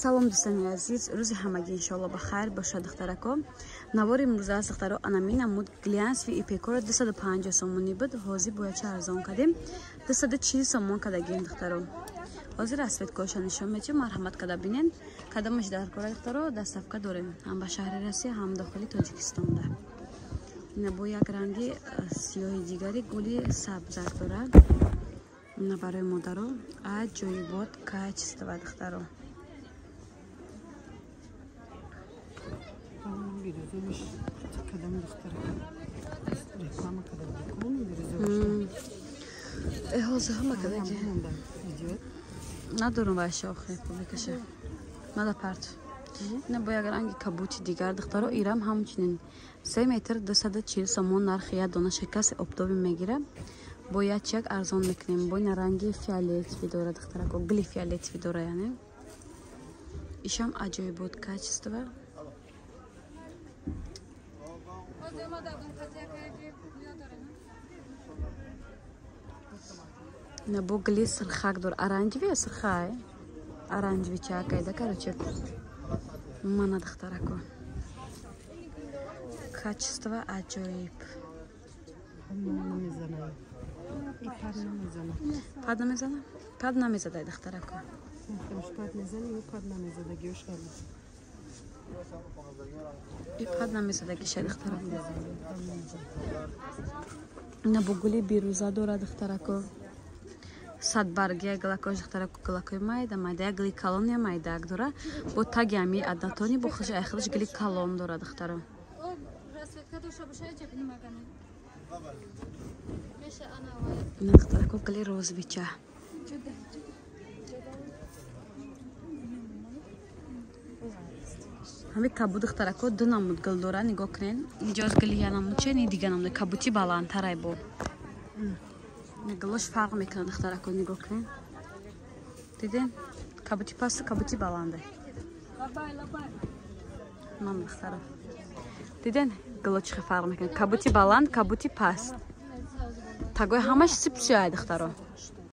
Салом дӯстони азиз, рӯзи ҳамагӣ иншоалло ба хайр бошад духтарако. Навори имрӯза аз духтаро анамина муд глянс ви ипекора 250 сомонӣ буд, ҳозир бояча арзон кадем 240 сомон кадагем духтаро. ҳозир расветкоша нишон метем, марҳамат када бинен. Кадамаш дар кора духтаро дастафка дорем, ҳам ба шаҳри Россия, ҳам дохили Тоҷикистонда. Ина бо як ранги сиёҳи дигари гули сабзак дорад. Ина барои модаро аҷоибот качество духтаро. Hozir hamma kadagi nadorum vaysha oxir publikasha mada part ina boya rangi kabuti digar духтаро ирам ҳамчунин 3 метр 240 сомон нархи як дона шикаси обдоби мегира бо як арзон мекунем бо ина ранги фиолетови дора духтарако гли фиолетови дора яъне ишам аҷоибот качество на бо гли сирхак дор оранжевый сирхай оранжевый чакайда короче мана духтарако качество аҷоиб пад намезана пад намезадай духтарако пад намезадаги шай духтарако ина бо гули бирӯза дора духтарако садбаргия глакош духтарако глакои майда майда як гли калон я майдак дора бо таги ами адатони бо хиш айхилш гли калон дора духтаро ина духтарако гли розовича ҳами кабу духтарако ду намуд гил дора нигоҳ кунен инҷоз гили я намуд чен и дига намуд кабути баландтарай бо гилош фарқ мекунад духтарако нигоҳ кунен диден кабути пасту кабути баланде мам духтаро диден гило чӣ фарқ мекунад кабути баланд кабути паст тагои ҳамаш сипсиай духтаро